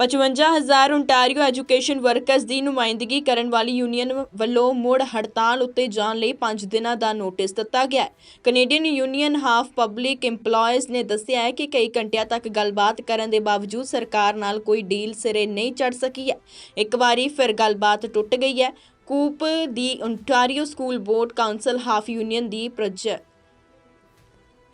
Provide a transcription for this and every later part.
55,000 Ontario education वर्करਜ਼ ਦੀ ਨੁਮਾਇੰਦਗੀ ਕਰਨ ਵਾਲੀ ਯੂਨੀਅਨ ਵੱਲੋਂ ਮੁੜ ਹੜਤਾਲ ਉੱਤੇ ਜਾਣ ਲਈ 5 ਦਿਨਾਂ ਦਾ ਨੋਟਿਸ ਦਿੱਤਾ ਗਿਆ ਹੈ। Canadian union half public EMPLOYEES ਨੇ ਦੱਸਿਆ ਹੈ ਕਿ ਕਈ ਘੰਟਿਆਂ ਤੱਕ ਗੱਲਬਾਤ ਕਰਨ ਦੇ ਬਾਵਜੂਦ ਸਰਕਾਰ ਨਾਲ ਕੋਈ ਡੀਲ ਸਿਰੇ ਨਹੀਂ ਚੜ੍ਹ ਸਕੀ ਹੈ। ਇੱਕ ਵਾਰੀ ਫਿਰ ਗੱਲਬਾਤ ਟੁੱਟ ਗਈ ਹੈ। ਕੂਪ ਦੀ Ontario school board council of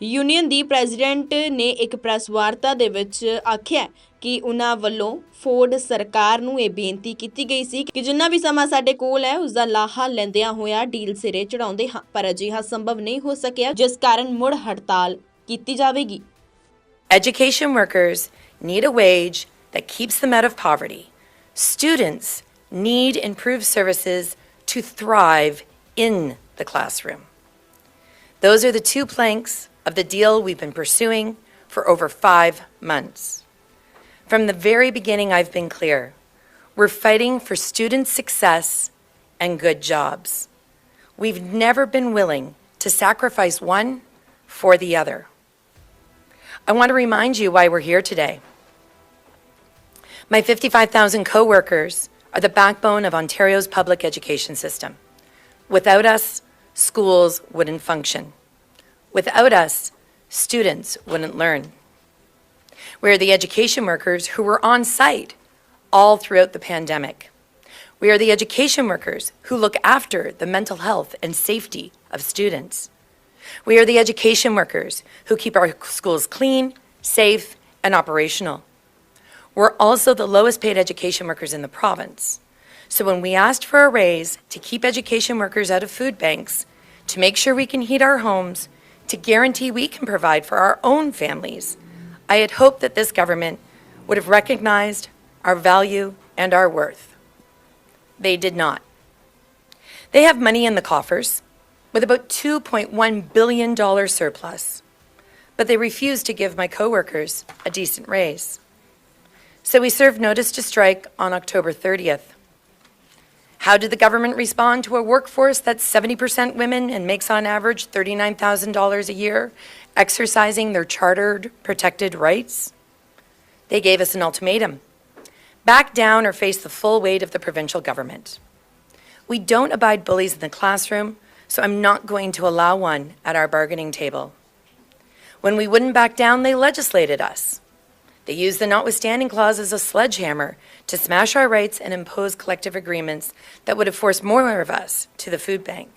union the president ने एक प्रैस वार्ता दे विच आख्या कि उन्हां वल्लों फोर्ड सरकार नूं ये बेनती कीती गई सी कि जिन्ना भी समा साडे कोल है उसदा लाहा लैंदियां होया डील सिरे चढ़ाउंदे हां, पर अजिहा संभव नहीं हो सकिया, जिस कारण मुड़ हड़ताल कीती जावेगी। Education workers need a wage that keeps them out of poverty. Students need improved services to thrive in the classroom. Those are the two planks of the deal we've been pursuing for over 5 months. From the very beginning, I've been clear. We're fighting for student success and good jobs. We've never been willing to sacrifice one for the other. I want to remind you why we're here today. My 55,000 co-workers are the backbone of Ontario's public education system. Without us, schools wouldn't function. Without us, students wouldn't learn. We're the education workers who were on site all throughout the pandemic. We are the education workers who look after the mental health and safety of students. We are the education workers who keep our schools clean, safe, and operational. We're also the lowest paid education workers in the province. So when we asked for a raise to keep education workers out of food banks, to make sure we can heat our homes, to guarantee we can provide for our own families, I had hoped that this government would have recognized our value and our worth. They did not. They have money in the coffers with about $2.1 billion surplus, but they refused to give my co-workers a decent raise. So we served notice to strike on October 30th. How did the government respond to a workforce that's 70% women and makes on average $39,000 a year, exercising their chartered protected rights? They gave us an ultimatum. Back down or face the full weight of the provincial government. We don't abide bullies in the classroom, so I'm not going to allow one at our bargaining table. When we wouldn't back down, they legislated us. They used the notwithstanding clause as a sledgehammer to smash our rights and impose collective agreements that would have forced more of us to the food bank.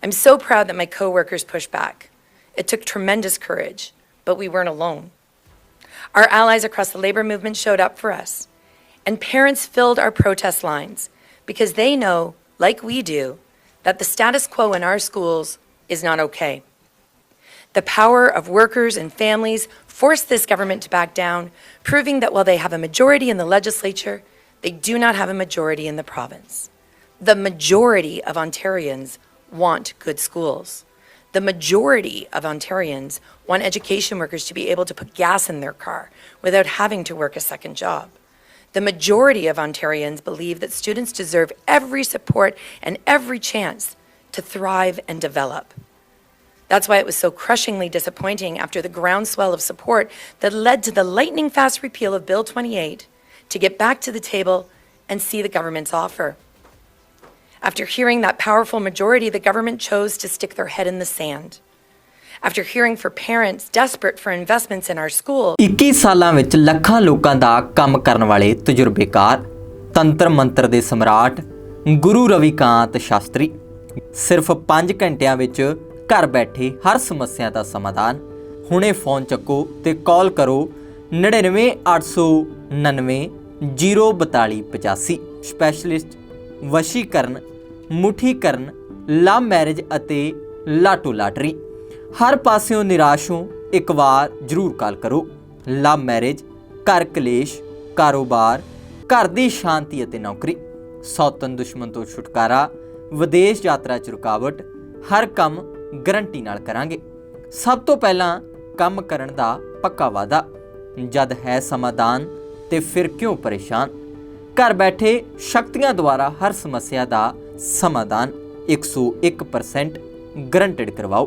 I'm so proud that my co-workers pushed back. It took tremendous courage, but we weren't alone. Our allies across the labor movement showed up for us, and parents filled our protest lines because they know, like we do, that the status quo in our schools is not okay. The power of workers and families forced this government to back down, proving that while they have a majority in the legislature, they do not have a majority in the province. The majority of Ontarians want good schools. The majority of Ontarians want education workers to be able to put gas in their car without having to work a second job. The majority of Ontarians believe that students deserve every support and every chance to thrive and develop. That's why it was so crushingly disappointing after the groundswell of support that led to the lightning-fast repeal of Bill 28 to get back to the table and see the government's offer. After hearing that powerful majority, the government chose to stick their head in the sand. After hearing for parents desperate for investments in our school, 21 ਸਾਲਾਂ ਵਿੱਚ ਲੱਖਾਂ ਲੋਕਾਂ ਦਾ ਕੰਮ ਕਰਨ ਵਾਲੇ ਤਜਰਬੇਕਾਰ ਤੰਤਰ ਮੰਤਰ ਦੇ ਸਮਰਾਟ ਗੁਰੂ ਰਵਿਕਾਂਤ ਸ਼ਾਸਤਰੀ ਸਿਰਫ 5 ਘੰਟਿਆਂ ਵਿੱਚ घर बैठे हर समस्या का समाधान। हुणे फोन चक्को ते कॉल करो 99 899 04285। स्पैशलिस्ट वशीकरण, मुठीकरण, लव मैरिज अते लाटो लाटरी। हर पासियों निराश हो एक बार जरूर कॉल करो। लव मैरिज, घर कलेश, कारोबार, घर की शांति अते नौकरी, सौतन दुश्मन तो छुटकारा, विदेश यात्रा च रुकावट, हर काम गारंटी नाल करांगे। सब तो पहला काम करन दा पक्का वादा। जद है समाधान ते फिर क्यों परेशान। घर बैठे शक्तियां द्वारा हर समस्या का समाधान 101% गारंटेड करवाओ।